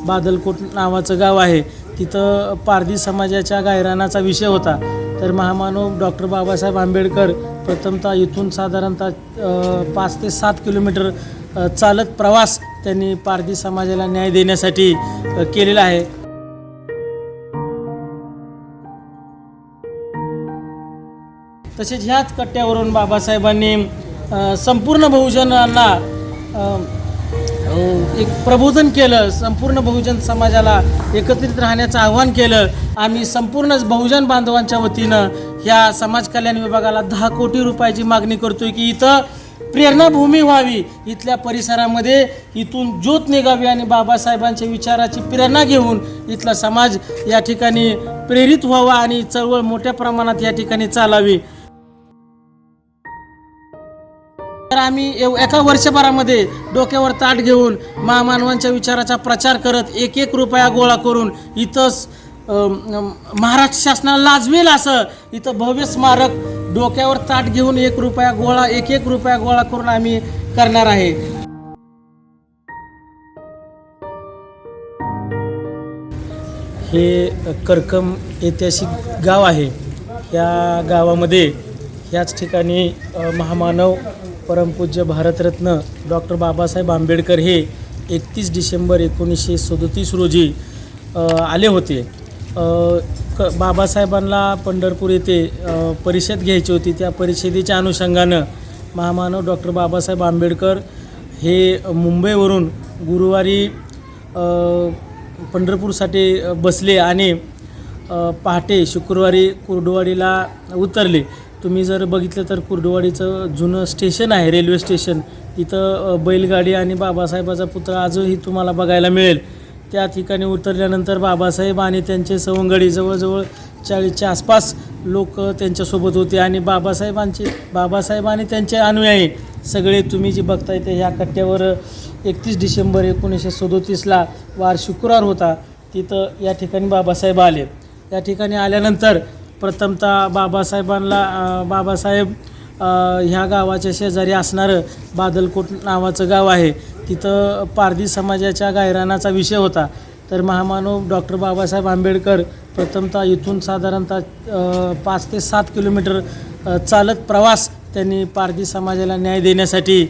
बादलकोट नावाचं गाव आहे. तिथं पारधी समाजाच्या गायरानाचा विषय होता. तर महामानव डॉक्टर बाबासाहेब आंबेडकर प्रथमतः इथून साधारणतः 5 ते 7 किलोमीटर चालत प्रवास त्यांनी पारधी समाजाला न्याय देण्यासाठी केलेला आहे. तसेच ह्याच कट्ट्यावरून बाबासाहेबांनी संपूर्ण बहुजनांना एक प्रबोधन केलं. संपूर्ण बहुजन समाजाला एकत्रित राहण्याचं आवाहन केलं. आम्ही संपूर्ण बहुजन बांधवांच्या वतीनं ह्या समाज कल्याण विभागाला 10 कोटी रुपयाची मागणी करतोय की इथं प्रेरणाभूमी व्हावी, इथल्या परिसरामध्ये इथून ज्योत निघावी आणि बाबासाहेबांच्या विचाराची प्रेरणा घेऊन इथला समाज या ठिकाणी प्रेरित व्हावा आणि चळवळ मोठ्या प्रमाणात या ठिकाणी चालावी. तर आम्ही एका वर्षभरामध्ये डोक्यावर ताट घेऊन महामानवांच्या विचाराचा प्रचार करत 1-1 रुपया गोळा करून इथंच महाराष्ट्र शासनाला लाजवेल असं इथं भव्य स्मारक डोक्यावर ताट घेऊन 1 रुपया गोळा करून आम्ही करणार आहे. हे करकम ऐतिहासिक गाव आहे. या गावामध्ये ह्याच ठिकाणी महामानव परमपूज्य भारतरत्न डॉक्टर बाबासाहेब आंबेडकर हे 31 डिसेंबर 1937 रोजी आले होते. बाबासाहेबांना पंढरपूर येथे परिषद घ्यायची होती. त्या परिषदेच्या अनुषंगानं महामानव डॉक्टर बाबासाहेब आंबेडकर हे मुंबईवरून गुरुवारी पंढरपूरसाठी बसले आणि पहाटे शुक्रवारी कुर्डुवाडीला उतरले. तुम्ही जर बघितलं तर कुर्डुवाडीचं जुनं स्टेशन आहे, रेल्वे स्टेशन. तिथं बैलगाडी आणि बाबासाहेबाचा पुतळा आजही तुम्हाला बघायला मिळेल. त्या ठिकाणी उतरल्यानंतर बाबासाहेब आणि त्यांचे सवंगडी जवळजवळ 40च्या आसपास लोक त्यांच्यासोबत होते आणि बाबासाहेब आणि त्यांचे अनुयायी सगळे तुम्ही जे बघताय ते ह्या कट्ट्यावर 31 डिसेंबर 1937ला वार शुक्रवार होता. तिथं या ठिकाणी बाबासाहेब आले. या ठिकाणी आल्यानंतर प्रथमतः बाबासाहेब ह्या गावाच्या शेजारी असणारं बादलकोट नावाचं गाव आहे. तिथं पारधी समाजाच्या गायरानाचा विषय होता. तर महामानव डॉक्टर बाबासाहेब आंबेडकर प्रथमतः इथून साधारणतः 5 ते 7 किलोमीटर चालत प्रवास त्यांनी पारधी समाजाला न्याय देण्यासाठी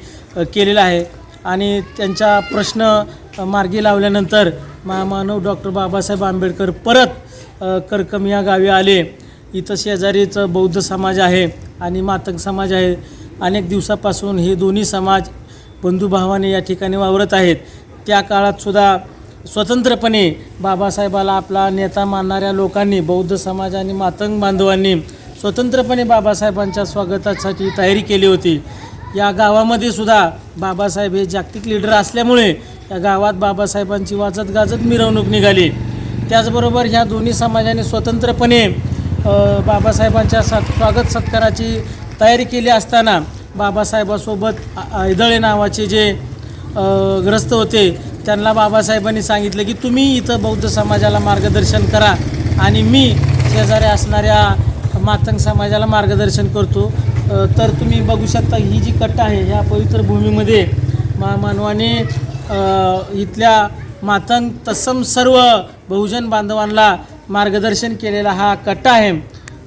केलेला आहे. आणि त्यांचा प्रश्न मार्गी लावल्यानंतर महामानव डॉक्टर बाबासाहेब आंबेडकर परत करकम या गावी आले. इथं शेजारीचं बौद्ध समाज आहे आणि मातंग समाज आहे. अनेक दिवसापासून हे दोन्ही समाज बंधुभावाने या ठिकाणी वावरत आहेत. त्या काळातसुद्धा स्वतंत्रपणे बाबासाहेबाला आपला नेता मानणाऱ्या लोकांनी, बौद्ध समाज आणि मातंग बांधवांनी स्वतंत्रपणे बाबासाहेबांच्या स्वागतासाठी तयारी केली होती. या गावामध्ये सुद्धा बाबासाहेब हे जागतिक लीडर असल्यामुळे या गावात बाबासाहेबांची वाजत गाजत मिरवणूक निघाली. त्याचबरोबर ह्या दोन्ही समाजाने स्वतंत्रपणे बाबासाहेबांच्या स्वागत सत्काराची तयारी केली असताना बाबासाहेबासोबत ऐदळे नावाचे जे ग्रस्त होते त्यांना बाबासाहेबांनी सांगितलं की तुम्ही इथं बौद्ध समाजाला मार्गदर्शन करा आणि मी शेजारी असणाऱ्या मातंग समाजाला मार्गदर्शन करतो. तर तुम्ही बघू शकता ही जी कट्टा आहे ह्या पवित्र भूमीमध्ये महामानवाने इथल्या मातंग तत्सम सर्व बहुजन बांधवांना मार्गदर्शन केलेला हा कट्टा आहे.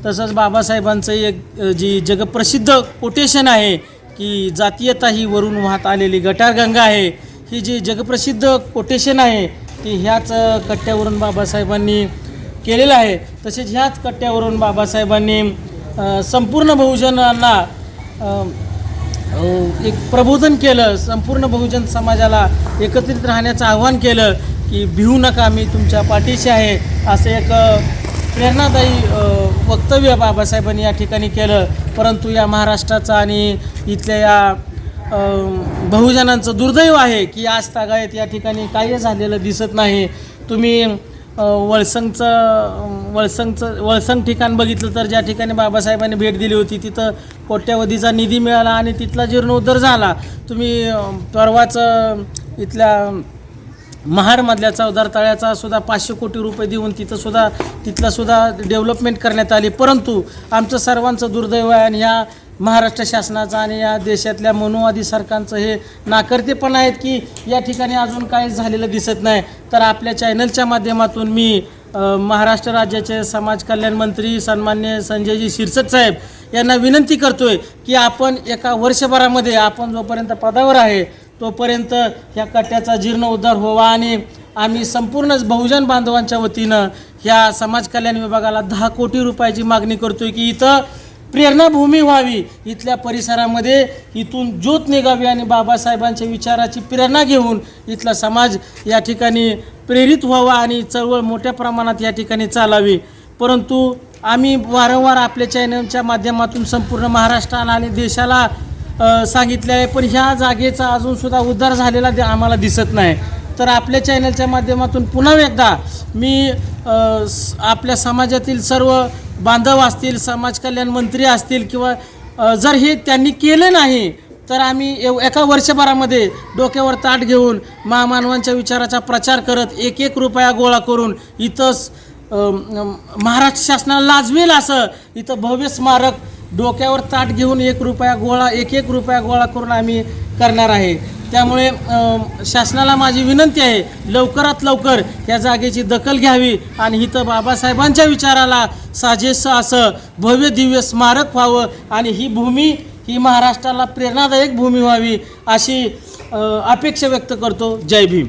तसंच बाबासाहेबांचं एक जी जगप्रसिद्ध कोटेशन आहे की जातीयता ही वरून वाहत आलेली गटारगंगा आहे. ही जी जगप्रसिद्ध कोटेशन आहे ती ह्याच कट्ट्यावरून बाबासाहेबांनी केलेलं आहे. तसेच ह्याच कट्ट्यावरून बाबासाहेबांनी संपूर्ण बहुजनांना एक प्रबोधन केलं. संपूर्ण बहुजन समाजाला एकत्रित राहण्याचं आवाहन केलं की भिवू नका, मी तुमच्या पाठीशी आहे, असं एक प्रेरणादायी वक्तव्य बाबासाहेबांनी या ठिकाणी केलं. परंतु या महाराष्ट्राचा आणि इथल्या या बहुजनांचं दुर्दैव आहे की आज तागायत या ठिकाणी काही झालेलं दिसत नाही. तुम्ही वळसंग ठिकाण बघितलं तर ज्या ठिकाणी बाबासाहेबांनी भेट दिली होती तिथं कोट्यावधीचा निधी मिळाला आणि तिथला जीर्णोद्धार झाला. तुम्ही परवाच इथल्या महाडमधल्या चौदार तळ्याचा सुद्धा 500 कोटी रुपये देऊन तिथलं सुद्धा डेव्हलपमेंट करण्यात आली. परंतु आमचं सर्वांचं दुर्दैव आहे आणि ह्या महाराष्ट्र शासनाचं आणि या देशातल्या मनोवादी सरकारचं हे नाकर्तेपण आहेत की या ठिकाणी अजून काही झालेलं दिसत नाही. तर आपल्या चॅनलच्या माध्यमातून मी महाराष्ट्र राज्याचे समाज कल्याण मंत्री सन्मान्य संजयजी शिरसाट साहेब यांना विनंती करतोय की आपण एका वर्षभरामध्ये आपण जोपर्यंत पदावर आहे तोपर्यंत ह्या कट्ट्याचा जीर्णोद्धार व्हावा आणि आम्ही संपूर्ण बहुजन बांधवांच्या वतीनं ह्या समाज कल्याण विभागाला 10 कोटी रुपयाची मागणी करतोय की इथं प्रेरणाभूमी व्हावी, इथल्या परिसरामध्ये इथून ज्योत निघावी आणि बाबासाहेबांच्या विचाराची प्रेरणा घेऊन इथला समाज या ठिकाणी प्रेरित व्हावा आणि चळवळ मोठ्या प्रमाणात या ठिकाणी चालावी. परंतु आम्ही वारंवार आपल्या चॅनलच्या माध्यमातून संपूर्ण महाराष्ट्राला आणि देशाला सांगितले आहे, पण ह्या जागेचा अजूनसुद्धा उद्धार झालेला आम्हाला दिसत नाही. तर आपल्या चॅनलच्या माध्यमातून पुन्हा एकदा मी आपल्या समाजातील सर्व बांधव असतील, समाज कल्याण मंत्री असतील किंवा जर हे त्यांनी केलं नाही तर आम्ही एका वर्षभरामध्ये डोक्यावर ताट घेऊन महामानवांच्या विचाराचा प्रचार करत 1-1 रुपया गोळा करून इथंच महाराष्ट्र शासनाला लाजवेल असं इथं भव्य स्मारक डोक्यावर ताट घेऊन 1 रुपया गोळा करून आम्ही करणार आहे. त्यामुळे शासनाला माझी विनंती आहे, लवकरात लवकर या जागेची दखल घ्यावी आणि इथं बाबासाहेबांच्या विचाराला साजेसं असं भव्य दिव्य स्मारक व्हावं आणि ही भूमी ही महाराष्ट्राला प्रेरणादायक भूमी व्हावी अशी अपेक्षा व्यक्त करतो. जय भीम.